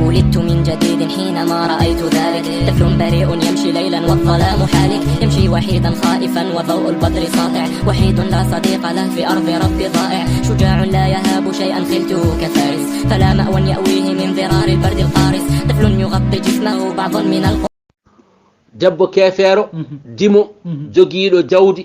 ولدت من جديد حينما رأيت ذلك. طفل بريء يمشي ليلا والظلام حالك، يمشي وحيدا خائفا وضوء البدر ساطع، وحيد لا صديق له في أرض ربي ضائع، شجاع لا يهاب شيئا خلته كفارس، فلا مأوى يأويه من ضرار البرد القارس، طفل يغطي جسمه بعض من debbo keefeero dimo jogiiɗo jawdi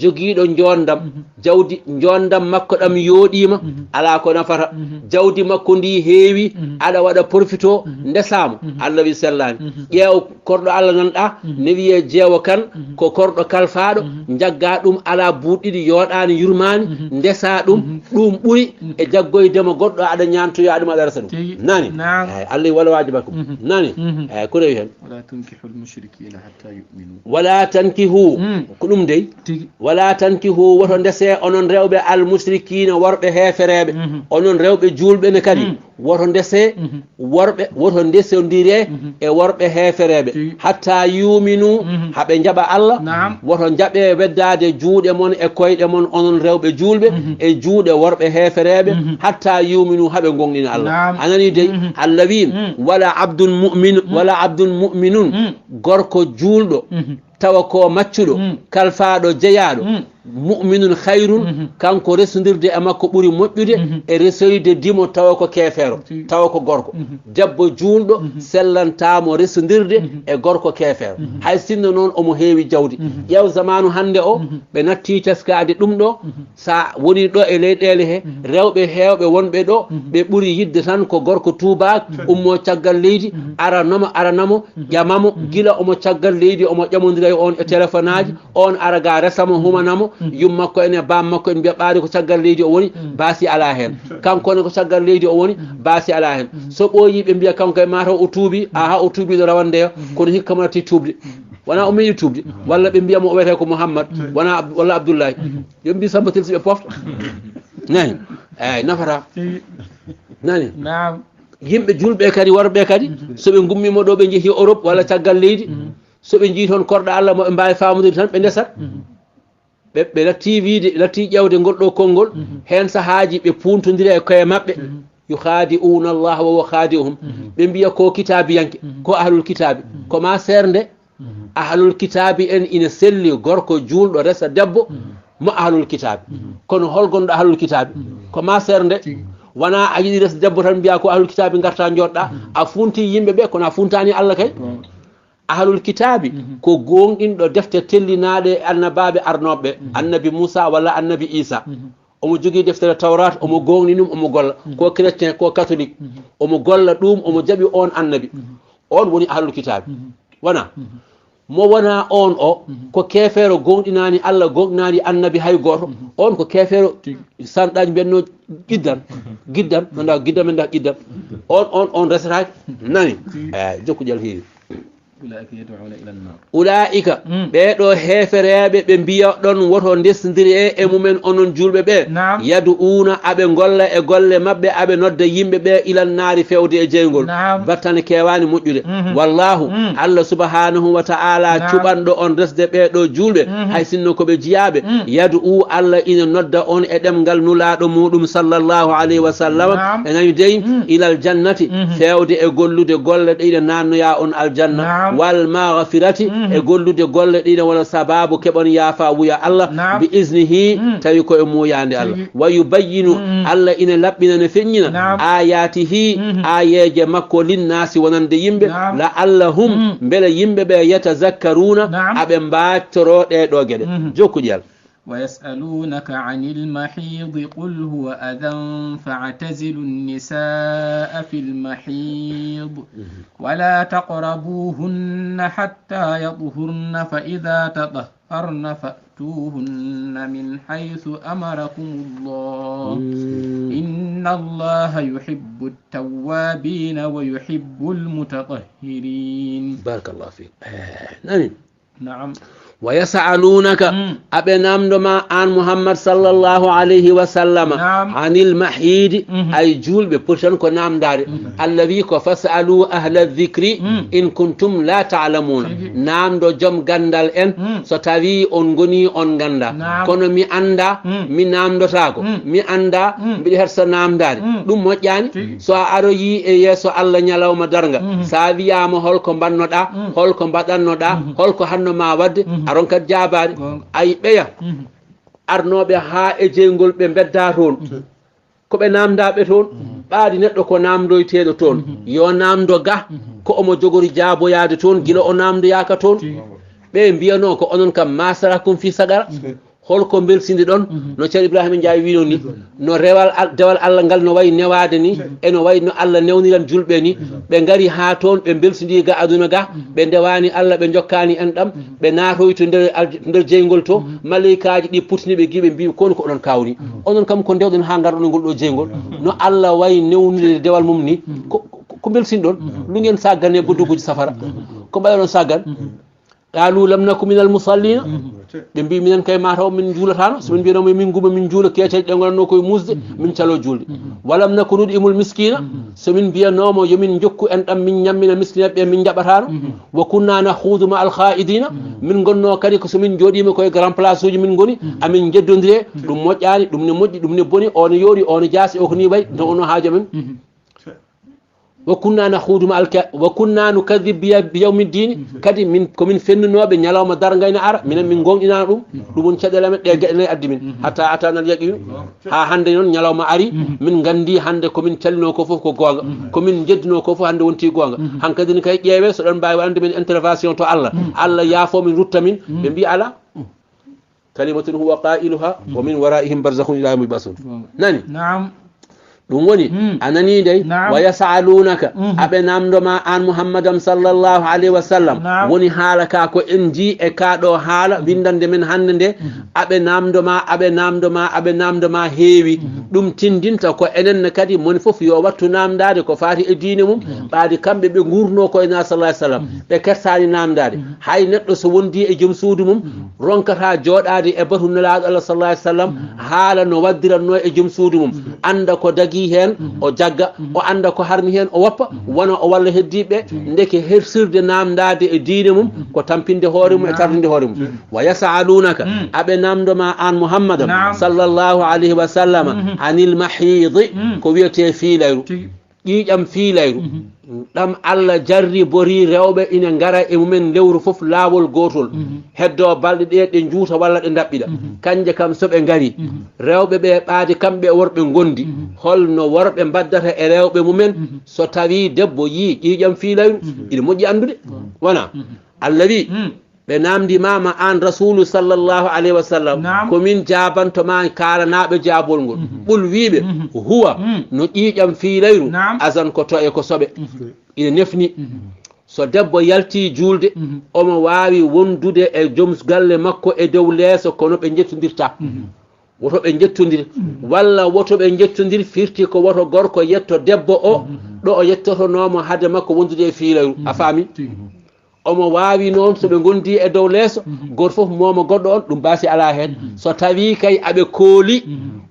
jogiiɗo njondam jawdi njondam makko ɗam yooɗiima alaa ko nafata jawdi makko ndi heewi aɗa waɗa profito ndesaamo Allah wi sellaani ƴeew korɗo Allah nanɗaa ne wiyee jeewo kan ko korɗo kalfaaɗo njaggaa ɗum alaa buuɗɗiɗi yooɗaani yurmaani ndesaa ɗum ɗum ɓuri e jaggoydema goɗɗo aɗa ñaantoyaa ɗum aɗa resa ɗum nani eyi Allah wala waaji makko nani eyi ko rewi heen wala tankihu ko ɗum dey wala tankihu woto ndese onon rewɓe almusrikina worɓe heefereɓe onon rewɓe julɓe ne kadi woto ndese worɓe woto ndesodire e worɓe heefereɓe hatta yuminu haɓe jaɓa Allah woto jaɓe weddade juuɗe mon e koyɗe mon onon rewɓe julɓe e juuɗe worɓe heefereɓe hatta yuminu haɓe gonɗina Allah anani dey Allah wi wala abdul mu'min wala abdul mu'minun gorko julɗo tawa ko maccuɗo kalfaɗo jeeyaɗo mu'minun khayrun kanko resodirde e makko ɓuuri moƴƴude e resoyde dimo tawa ko keefeero tawa ko gorko debbo juulɗo sellantamo resodirde e gorko keefeero hay sinno noon omo heewi jawdi ƴeew zamanu hande o ɓe natti teskade ɗum ɗo sa woni ɗo e leyɗele he rewɓe heewɓe wonɓe ɗo ɓe ɓuuri yidde tan ko gorko tubak ummo caggal leydi aranamo ƴamamo gila omo caggal leydi omo ƴamodira e on e téléphone aji on ara ga resamo humanamo yummakko ene bam makko en mbiya ɓaari ko caggal leydi o woni baasi ala hen kankone ko caggal leydi o woni baasi ala hen so ɓooyi ɓe mbiya kanko e mataw o tuubi aha o tuubiɗo rawandeyo kono hikka monati tuubde wona o meeɗi tuubde walla ɓe mbiyamo o wiyete ko Mouhammad walla Abdoullahi yo mbi Samba Tilsi ɓe pofta nani eyyi nafata nani yimɓe julɓe kadi worɓe kadi soɓe gummima ɗo ɓe jeehi Europe walla caggal leydi soɓe jii toon korɗo Allah mo ɓe mbawi famodirde tan ɓe ndesat ɓe latti ƴewde ngol ɗo konngol hen sahaji ɓe puntodira e koye mabɓe yukhadi'una Allah wa huwa khadi'uhum ɓe mbiya ko kitabiyanke ko ahlul kitabi ko ma serde ahlul kitabi en ina selli gorko julɗo resa debbo mo ahlul kitabi kono holgonɗo ahlul kitabi ko ma serde wona a yiɗi resa debbo tan mbiya ko ahlul kitabi garta joɗɗa a funti yimɓeɓe kono a funtani Allah kay ahlul kitabi ko gonɗinɗo defte tellinaɗe annabaɓe arnoɓe annabi Moussa walla annabi Isa omo jogui deftere tawrat omo gongni ɗum omo golla ko chrétien ko catholique omo golla ɗum omo jaaɓi on annabi on woni ahlul kitabi wona mo wona on o ko keefeero gonɗinani Allah gonɗinani annabi hay goto on ko keefeero sanɗaji mbiyanno giddan nda giddan men nda giddan on resataki nani eyyi jokku jal heewi ulaika ɓeɗo heefereɓe ɓe mbiya ɗon woto ndesdiri e mumen onon julɓe ɓe yadu'una aɓe golla e golle mabɓe aɓe nodda yimɓe ɓe ilan naari fewde e jeygol battane kewani moƴƴude wallahu Allah subhanahu wa ta'ala cuɓanɗo on resde ɓeɗo julɓe hay sinno koɓe jiyaɓe yadu'u Allah ina nodda on e ɗemgal nulaɗo muɗum sallallahu alayhi wa sallam e nani dey ilal jannati fewde e gollude golle ɗe ina nannoya on aljanna wal maghfirati e gollude golle ɗiɗe wona sababu keɓon yaafa wuya Allah bi iznihi tawi koye muyande Allah wa yubayyinu Allah ina laɓɓina ne feññina ayatihi ayeje makko linnasi wonande yimɓe la'allahum beele yimɓeɓe yatazakkaruna aɓe mbattoro ɗeɗo gueɗe jokkuƴel ويسألونك عن المحيض قل هو أذى فاعتزلوا النساء في المحيض ولا تقربوهن حتى يطهرن فإذا تطهرن فأتوهن من حيث أمركم الله إن الله يحب التوابين ويحب المتطهرين بارك الله فيك. نعم ويسألونك أبنام دما عن محمد صلى الله عليه وسلم عن المحيد أي جول ببرشان كو نام داري الذي فاسألوا أهل الذكر إن كنتم لا تعلمون نام دو جم غندال إن ستاوي أنغني أنغندا كونو مي أندا مي نام دو تاكو مي أندا مي هرسا نام داري دم موجاني سو أروي يسو الله نيالاو ما دارنغا ساويا ما هول كو بانو دا هول كو بادانو دا هول كو hanno ma wadde aron kat jaabaade ay ɓeya arnoɓe haa e jeygol ɓe bedda toon ko ɓe namdaɓe toon ɓaadi neɗɗo ko namdoyteɗo toon yo namdo ga ko omo jogori jaaboyaade toon gila o namdoyaka toon ɓe mbiyano ko onon kam masarakum fi sagara holko belsinde ɗon no ceerno Ibrahima Ndiaye wino ni no dewal Allah ngal no wayi newade ni eno wayi no Allah newniran julɓe ni ɓe ngari ha toon ɓe belsidi ga aduna ga ɓe ndewani Allah ɓe jokkani en ɗam ɓe natoyi to nder jeygol to malaikaji ɗi putini ɓe giɓe mbi kono ko onon kawni onon kam ko ndewɗen ha garɗo ngol ɗo jeygol no Allah wayi newnide dewal mum ni ko belsin ɗon lungen saggane bodduguji safara ko mbaɗa ɗon saggan قالوا لم نكن من المصلين بمبي منن كاي ماتاw min juulatano so min biino min guma min juula keete de ngonno koy musde min calo julde walam nakunu imul miskina so min bianomo yomin jokku en dam min nyammina miskina be min jabatano wa kunna nakhudu ma al khaidina min gonno kadi ko so min jodima koy grand place uji min goni amin jeddondire dum mojjani dum ne moddi dum ne boni on yori on jaasi o ko ni way do ono haaja men وكنا نخوض مع وكنا نكذب بيوم الدين كدي من كمن فننوبه نيالوما دار غاينا ار من غونينا دوم تشادلا من دغ ادي من حتى اتانا اليقين ها hande non نيالوما ari min gandi hande komin calino ko fof ko gonga komin jeddino ko fof hande wonti gonga hankadi ni kay ƴeewe so don bawi ande min intervention to Allah Allah yaafo min rutta min be mbi ala kalimatun huwa qailuha wa min waraihim barzakhun ila yawmi yub'athun nani na'am ɗum woni anani dey wa yasalunaka aɓe namdoma an muhammadam sallllahu alayhi wa sallam woni haala ka ko en ji e kaɗo haala windande men hande nde aɓe namdoma heewi ɗum tindinta ko enenne kadi moni foof yo wattu namdade ko faati e diine mum ɓaadi kamɓe ɓe gurno koye na sallah sallam ɓe kettani namdade hay neɗɗo so wondi e joom suudu mum ronkata jooɗade e batu nelaɗo Allah sallah sallam haala no waddiranno e joom suudu mum anda ko dagui hen o jagga o anda ko harmi hen o woppa wona o walla heddiɓe ndeke hersirde namdade e diine mum ko tampinde hoore mum e tardinde hoore mum wa yasalunaka aɓe namdoma an muhammadam sallllahu alayhi wa sallam anil mahidi ko wiyete fiilayru ƴiƴam fiilayru ɗam Allah jarri bori rewɓe ina ngara e mumen lewru fof laawol gotol heddo balɗe ɗe ɗe juuta walla ɗe daɓɓiɗa kanje kam soɓe ngari rewɓe ɓe ɓaade kamɓe worɓe gondi holno worɓe mbaddata e rewɓe mumen so tawi debbo yi ƴiƴam fiilayru ina moƴƴi andude wona Allah wi ɓe namdi mama an rasulu sallllahu alayhi wa sallam komin jabantoma kalanaɓe jabol ngol ɓul wiɓe huwa no ƴiƴam fiilayru asan ko to e ko soɓe ina nefni so debbo yalti julde omo wawi wondude e joom galle makko e dow leeso kono ɓe jettodirta woto ɓe jettodir walla woto ɓe jettodir firti ko woto gorko yetto debbo o ɗo o yettotonomo hade makko wondude e fiilayru a faami omo wawi noon soɓe gondi e dow leeso goto foof momo goɗɗo on ɗum baasi ala hen so tawi kay aɓe kooli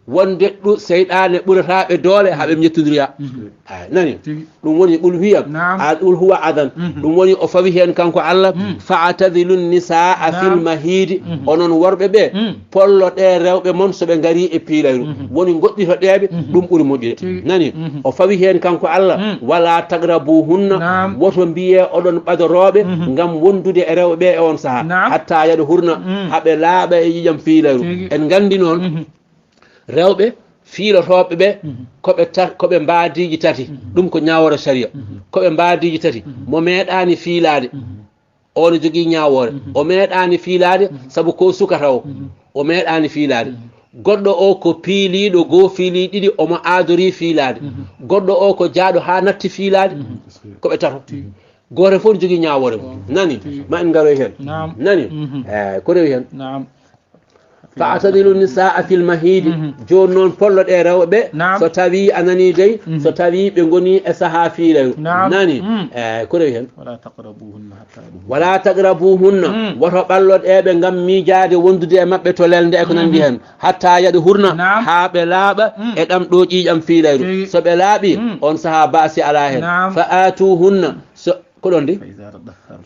wonde ɗu seyɗane ɓurataɓe doole haɓe jettodiriya nani ɗum woni ɓul wiyam ɓul huwa adan ɗum woni o fawi hen kanko Allah fa'tadilu nisaa fil mahidi onon worɓe ɓe pollo ɗe rewɓe mon soɓe gari e piilayru woni goɗɗito ɗeɓe ɗum ɓuuri moƴƴude nani o fawi hen kanko Allah wala tagrabuhunna woto mbiye oɗon ɓadoroɓe ngam wondude e rewɓe ɓe e on saaha hatta yaɗa hurna haɓe laaɓa e ƴiƴam fiilayru en gandi noon rewɓe fiilotoɓe ɓe koɓe mbadiji tati ɗum ko ñawore sharia koɓe mbadiji tati mo meeɗani fiilade o ne jogui ñawore o meeɗani fiilade saabu ko sukata o meeɗani fiilade goɗɗo o ko piiliɗo goo fiili ɗiɗi omo aadori fiilade goɗɗo o ko jaaɗo ha natti fiilade koɓe tato goto fof ne jogui ñawore nani ma en garoy hen nani ko rewi hen فاعتزلوا النساء في المهيد جون نون بولو دي rewɓe so tawi anani dey so tawi ɓe goni e saha fiilayo nani ko rewi hen wala taqrabuhunna woto ɓalloɗeɓe ngam miijade wondude e mabɓe to lelde e ko nandi hen hatta yaɗa hurna ha ɓe laaɓa e ɗam ɗo ƴiƴam fiilayru so ɓe laaɓi on saha baasi ala hen fa atuhunna so ko ɗon de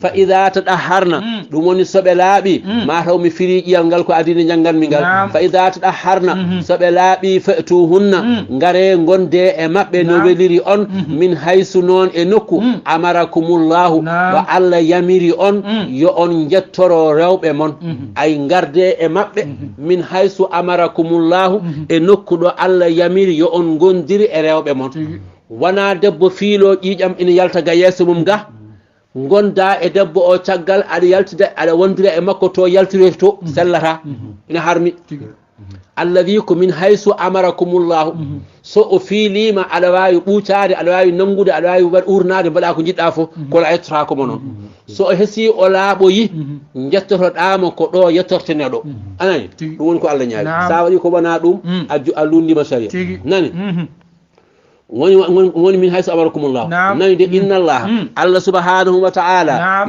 fa ida tadahharna ɗum woni soɓe laaɓi mataw mi firi ƴiyal ngal ko adine jangganmi ngal fa ida tadahharna soɓe laaɓi fa'tuhunna ngare gonde e maɓɓe no weliri on min haysu noon e nokku amarakumullahu wa Allah yamiri on yo on jettoro rewɓe mon ay garde e maɓɓe min haysu amarakumullahu e nokku ɗo Allah yamiri yo on gondiri e rewɓe mon wana debbo fiilo ƴiƴam ina yalta ga yeeso mum ga gonda e debbo o caggal aɗa yaltida aɗa wondira e makko to yaltire to sellata ina harmi alladhi ko min haysu amarakumullahu so o fiilima aɗa wawi ɓuucade aɗa wawi nangude aɗa wawi waɗ urnade mbaɗa ko jiɗɗa fof kono a yettota komo noon so o heesi o laaɓoyi jettotoɗama ko ɗo yettortene ɗo anani ɗum woni ko Allah ñaawi sa waɗi ko wona ɗum a lundima sharia nani woni min hayso amarakumullah nani de inna allah allah subhanahu wa ta'ala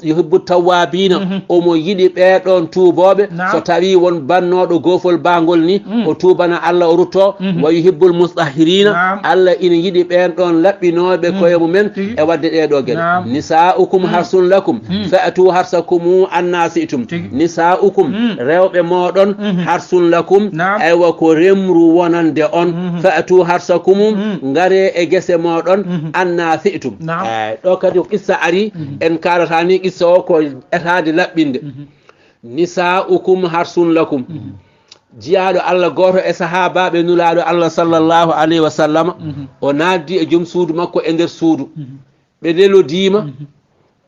yuhibbu tawabina omo yiɗi ɓeɗon tuuboɓe so tawi won bannoɗo gofol bangol ni o tubana allah o rutto wa yuhibbul mustahirina allah ina yiɗi ɓen ɗon laɓɓinoɓe koye mumen e wadde ɗeɗo gueɗe nisa'ukum harsun lakum fa'atu harsakum anna si'tum nisa'ukum rewɓe moɗon harsun lakum aywa ko remru wonande on fa'atu harsakum ngare e gese moɗon anna fi'tum ɗo kadi qissa ari en kalata ni qissa o ko etade laɓɓinde nisa'ukum harsun lakum jiyaɗo Allah goto e sahabaɓe nulaɗo Allah sallallahu alayhi wa sallam o naddi e joom suudu makko e nder suudu ɓe lelodima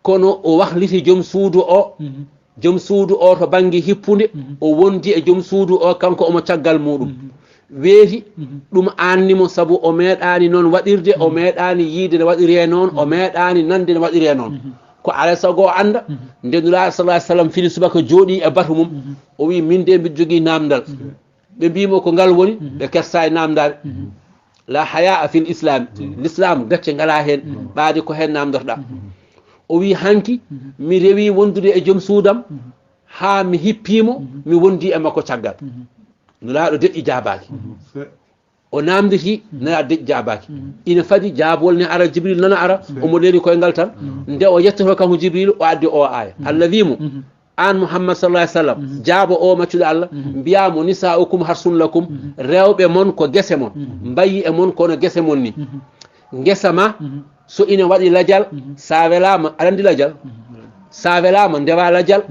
kono o wahliti joom suudu o to banggue hippude o wondi e joom suudu o kanko omo caggal muɗum weeti ɗum annimo saabu o meeɗani noon waɗirde o meeɗani yiide ne waɗire noon o meeɗani nande ne waɗire noon ko alay sago anda nde nulaɗo sallah ai sallam fini subaka jooɗi e batu mum o wi min de mbiɗa jogui namdal ɓe mbimo ko ngal woni ɓe kersa e namdade la haya fil islam l'islam gacce ngala hen ɓaade ko hen namdotoɗa o wi hanki mi rewi wondude e joom suudam ha mi hippimo mi wondi e makko caggal nulaaɗo deƴƴi jaabaki o namditi nana deƴƴi jaabaki ina fadi jaabol ne ara jibril nana ara omo leeni koye ngal tan nde o yettoto kanko jibril o addi o aya allah wimo an muhammad sallah ai sallam jaabo o maccuɗo allah mbiyamo nisa'ukum harsun lakum rewɓe mon ko gese mon mbayi e mon kono gese mon ni gesa ma so ina waɗi ladial sa welama aɗa andi ladial sa welama ndewa ladial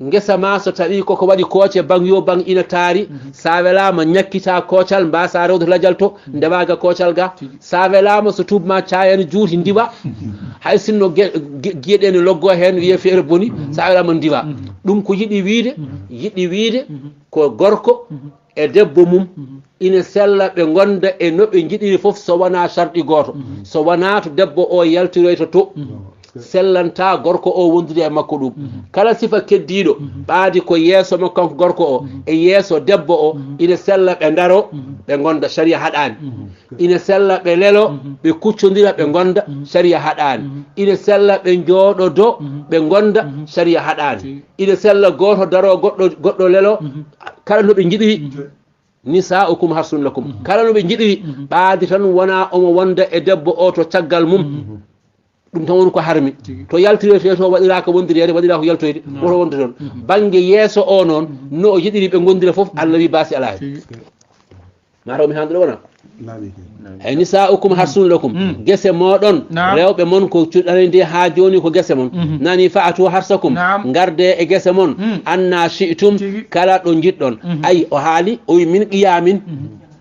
ngesa ma so tawi koko waɗi kooce bang yo bang ina taari sa welama ñakkita koocal mbasa rewde ladial to ndewaga koocal ga sa welama so tubma cayani juuti ndiwa hay sinno gueɗe ne loggo hen wiye feere boni sa welama ndiwa ɗum ko yiɗi wiide ko gorko e debbo mum ina sella ɓe gonda e noɓe jiɗiri foof so wona sarɗi goto so wona to debbo o yaltiroyta to sellanta gorko o wondude e makko ɗum kala sifa keddiɗo ɓaadi ko yeeso makko kanko gorko o e yeeso debbo o ina sella ɓe daro ɓe gonda sharia haɗani ina sella ɓe lelo ɓe kuccodira ɓe gonda sharia haɗani ina sella ɓe jooɗodo ɓe gonda sharia haɗani ina sella goto daro goɗɗo lelo kala no ɓe jiɗiri nisa'ukum harsun lakum kala no ɓe jiɗiri ɓaadi tan wona omo wonda e debbo o to caggal mum ɗum tan woni ko harmi to yaltirete to waɗiraka wondirede waɗira ko yaltoyde woto wonde toon banggue yeeso o noon no o yiɗiri ɓe gondira foof Allah wi baasi ala hen mataw mi handuɗo wona ay nisa'ukum harsun lakum gese moɗon rewɓe mon ko cuɗanide ha joni ko gese mon nani fa'atu harsakum garde e gese mon anna shi'tum kala ɗo jiɗɗon ay o haali o wi min qiyamin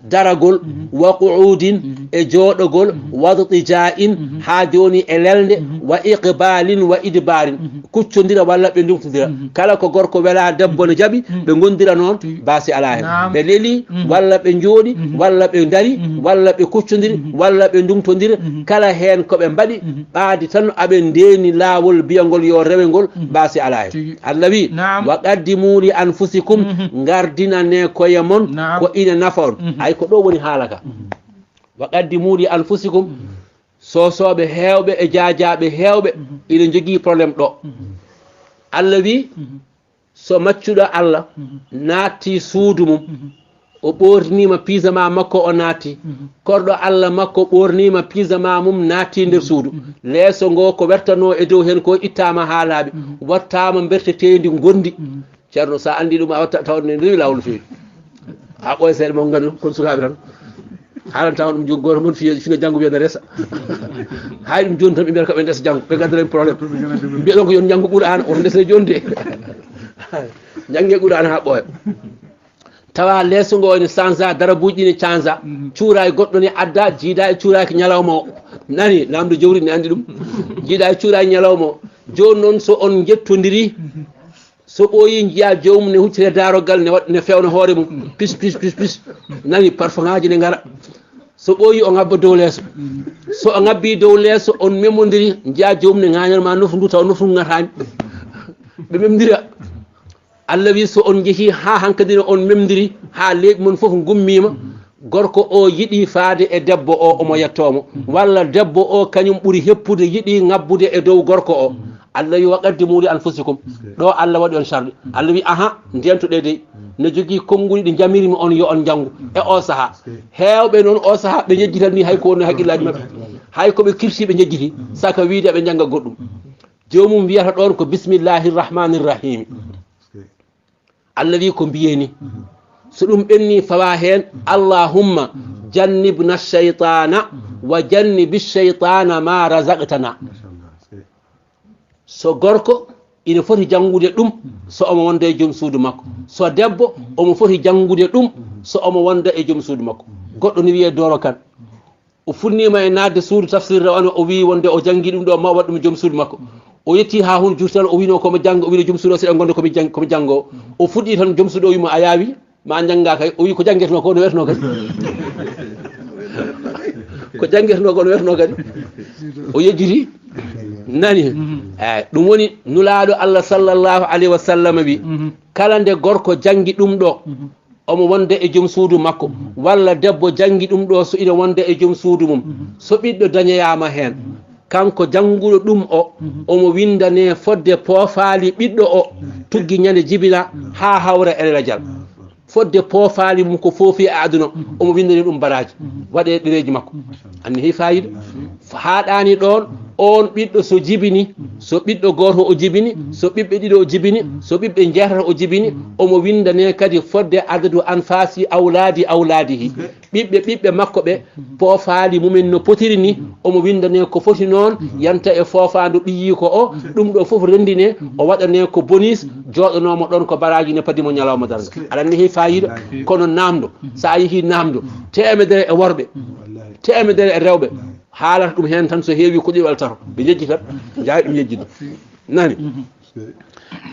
daragol wa qu'udin e joɗogol wadtija'in ha joni e lelde wa iqbalin wa idbarin kuccodira walla ɓe ndumtodira kala ko gorko wela debbo ne jaaɓi ɓe gondira noon baasi ala hen ɓe leeli walla ɓe jooɗi walla ɓe dari walla ɓe kuccodiri walla ɓe ndumtodira kala hen koɓe mbaɗi ɓaadi tan aɓe ndeni laawol biyangol yo rewe ngol baasi ala hen Allah wi wa qaddimu li anfusikum gardinane koye mon ko ina nafa on ay ko ɗo woni haala ka wa qaddimu li anfusikum sosoɓe hewɓe e jajaɓe hewɓe ina jogui probléme ɗo Allah wi so maccuɗo Allah naatti suudu mum o ɓornima pisama makko o naatti korɗo Allah makko ɓornima pisama mum naatti nder suudu leeso ngo ko wertano e dow hen ko ittama ha laaɓi wattama bertetedi gondi ceerno sa andi ɗum a watta tawne rewi lawol fewi ha ɓoye seeɗa mo gandu kon sukaɓe tan halan tawa ɗum goto mon fina janggo wiyana resa hay ɗum joni tan ɓe mbiyata koɓe ndesa janggo ɓe gaddaren probléme mbiyaɗon ko yon janggo ɓuuɗa an oto ndese joni de jangge ɓuuɗa an ha ɓooya tawa leeso ngo ene change darabuji ne change cuura e goɗɗo ne adda jiida e cuuraki ñalawma o nani namdo jawri ne andi ɗum jiiɗa e cuura e ñalawma o joni noon so on jettodiri so ɓooyi jiiya jomum ne huccire darogal ne fewna hoore mum pis nani parfum ngaji ne ngara so ɓooyi o ngabba dow leeso so o ngabbi dow leeso on memodiri jiiya jomum ne gañanma noftu ndu taw noftu ngatani ɓe memdira Allah wi so on jeehi ha hankadine on memdiri ha leeɓi mon foof gummima gorko o yiɗi faade e debbo o omo yettomo walla debbo o kañum ɓuuri heppude yiɗi ngabbude e dow gorko o Allah wi wa qaddimu li anfusikum ɗo Allah waɗi on charɗi Allah wi aha ndentoɗe dey ne jogui konnguli ɗi jamirimi on yo on janggu e o saaha hewɓe noon o saaha ɓe jejjitan ni hay ko woni haqqillaji mabɓe hay koɓe kirsi ɓe jejjiti saka wiide ɓe jangga goɗɗum jomum wiyata ɗon ko bismillahi rrahmani rrahimi Allah wi ko mbiyeni so ɗum ɓenni fawa hen allahumma jannibna cheytana wa jannibi cheytana ma razaqtana so gorko ina foti janngude ɗum so omo wonda e joom suudu makko so debbo omo foti janngude ɗum so omo wonda e joom suudu makko goɗɗo ne wiye Doro Kane o funnima e nadde suudu tafsirde on o wi wonde o jangi ɗum ɗo ma waɗ ɗum joom suudu makko o yetti ha hunde juuti tan o wino komo jangga o wino joom suudu o seeɗa gonde komi janggo o fuɗɗi tan joom suudu o wimo a yaawi ma jangga kay o wi ko jangguetno ko no wetno kadi ko jangguetno ko no wetno kadi o yejjiti nani eyyi ɗum woni nulaɗo Allah sallllahu alayhi wa sallam wi kala nde gorko jangi ɗum ɗo omo wonda e joom suudu makko walla debbo jangi ɗum ɗo so ina wonda e joom suudu mum so ɓiɗɗo dañoyama hen kanko jannguɗo ɗum o omo windane fodde poofaali ɓiɗɗo o tuggi ñande jibina ha hawra e radial fodde poofaali mum ko foofi e aduna omo windani ɗum baraji waɗe ɗereji makko anni hey fayida haɗani ɗon on ɓiɗɗo so jibini so ɓiɗɗo goto o jibini so ɓiɓɓe ɗiɗo o jibini so ɓiɓɓe jeetata o jibini omo windane kadi fodde adadu anfasi awladihi ɓiɓɓe makko ɓe poofaali mumen no potiri ni omo windane ko foti noon yanta e foofandu ɓiyi ko o ɗum ɗo foof rendine o waɗane ko bonus joɗanomo ɗon ko baraji ne padimo ñalawma darga aɗa anni hey fayida kono namdo sa yeehi namdo temedere e worɓe temedere e rewɓe haalata ɗum hen tan so heewi ko ɗiɗo tato ɓe jejjitat jawi ɗum yejjide nani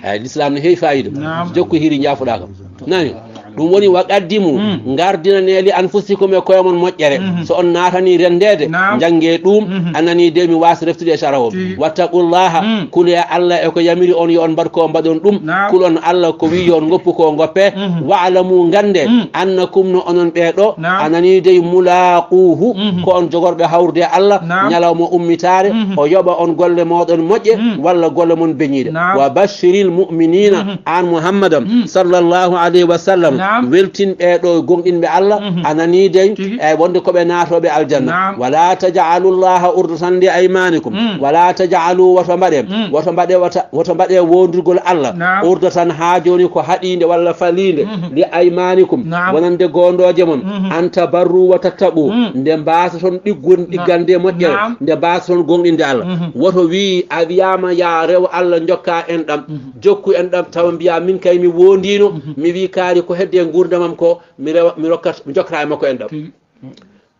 eyyi l'islam ne heewi fayida jokku hiri jaafoɗa kam nani ɗum woni wa qaddimu gardinaneli anfusikum e koye mon moƴƴere so on natani rendede jangge ɗum anani de mi wasa reftude e sara o wattaqullaha kule Allah e ko yamiri on yo on mbaɗ ko mbaɗon ɗum kulon Allah ko wi yon goppu ko goppe wa'lamu gande annakum no onon ɓeeɗo anani de mulaquhu ko on jogorɓe hawrude Allah ñalawma ummitare o yoɓa on golle moɗon moƴƴe walla golle mon beñiɗe wa bashiril mu'minina an muhammadam sallllahu alayhi wa sallam weltin ɓeɗo gonɗinɓe Allah anani dey e wonde koɓe natoɓe aljanna wala taj'alu llaha urdatan li aymanikum wala taj'alu woto mbaɗe wondirgol Allah urdatan ha joni ko haɗinde walla falinde li aymanikum wonande gondoje mon an tabarru wa tattaqu nde mbasa toon ɗiggande moƴƴere nde mbasa toon gonɗinde Allah woto wi a wiyama ya rew Allah jokka en ɗam jokku en ɗam tawa mbiya min kay mi wondino mi wi kaari ko heddo hedde gurdamam ko mi rokkat mi jokkata e makko en ɗam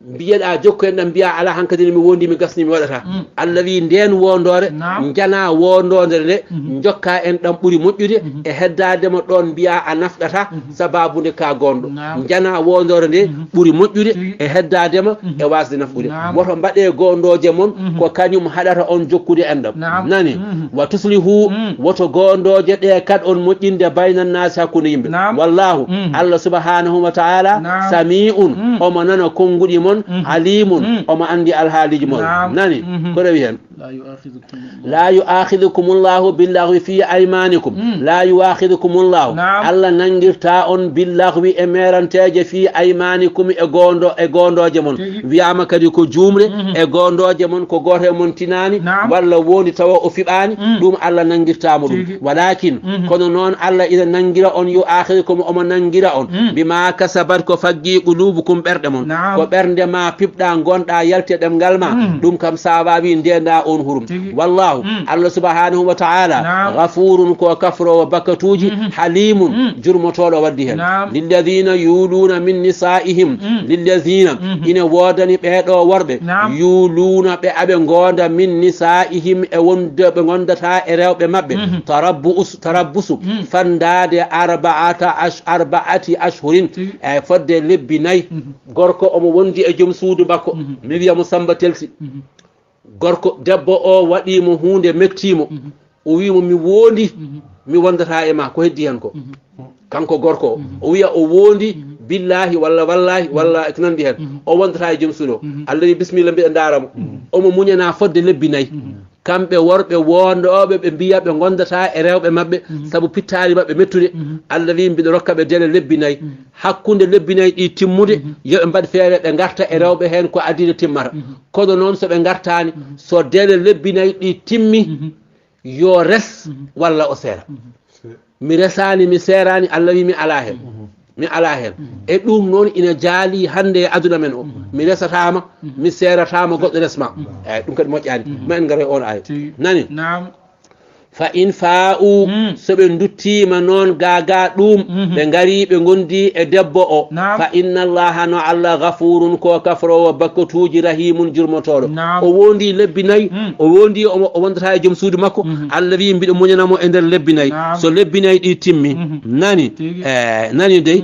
mbiyeɗa jokku en ɗam mbiya ala hankkadi mi wondi mi gasni mi waɗata Allah wi nden wondore jana wondode nde jokka en ɗam ɓuuri moƴƴude e heddadema ɗon mbiya a nafɗata sababude ka gonɗo jana wondore nde ɓuuri moƴƴude e heddadema e wasde nafɓude woto mbaɗe gondoje mon ko kañum haɗata on jokkude en ɗam nani wa tuslihu woto gondoje ɗe kad on moƴƴinde baynannasi hakkude yimɓe wallahu Allah subhanahu wa ta'ala sami'un omo nana konguɗi mon alimun omo andi alhaaliji mon nani ko rewi hen la yu'akhidhukumullahu billaghwi fi aymanikum la yu'akhidhukumullahu Allah nangirta on billaghwi e meranteje fi aymanikum e gondoje mon wiyama kadi ko jumre e gondoje mon ko goto e mon tinani walla woni tawa o fiɓani ɗum Allah nangirtamo ɗum walakin kono noon Allah ina nangira on yu'akhidhukum omo nangira on bima kasabat ko faggi qulubukum ɓerɗe mon ko ɓernde ma pipɗa gonɗa yalte ɗemgal ma ɗum kam sawabi ndenda on hurum wallahu Allah subhanahu wa ta'ala ghafurun ko kafrowo bakkatuji halimun jurmotoɗo waddi hen lilladhina yuluna min nisaihim lilladhina ina wodani ɓeɗo worɓe yuluna ɓe aɓe gonda min nisaihim e wonde ɓe gondata e rewɓe mabɓe tarabbusu fandade arba'ati ashhurin e fodde lebbi nayyi gorko omo wondi e joom suudu makko mi wiyamo Samba Telsi gorko debbo o waɗimo hunde mettimo o wimo mi wondi mi wondata e ma ko heddi hen ko kanko gorko o wiya o wondi billahi walla wallahi walla ko nandi hen o wondata e joom suudu Allah wi bisimilla mbiɗa daramo omo muñana fodde lebbi nayyi kamɓe worɓe wonɗoɓe ɓe mbiya ɓe gondata e rewɓe mabɓe saabu pittari mabɓe mettude Allah wi mbiɗa rokkaɓe dele lebbi nayyi hakkude lebbi nayyi ɗi timmude yoɓe mbaɗ feere ɓe garta e rewɓe hen ko adide timmata kono noon soɓe gartani so dele lebbi nayyi ɗi timmi yo res walla o seera mi resani mi serani Allah wi mi ala hen e ɗum noon ina jaali hande e aduna men o mi resatama mi seratama goɗɗo resma eyyi ɗum kadi moƴƴani ma en garoy on aya nani fa in fa'u soɓe duttima noon gaga ɗum ɓe gari ɓe gondi e debbo o fa inna allaha no Allah ghafurun ko kafrowo bakkatuji rahimun jurmotoɗo o wondi lebbi nayyi o wondi o wondata e joom suudu makko Allah wi mbiɗo muñanamo e nder lebbi nayyi so lebbi nayyi ɗi timmi nani nani dey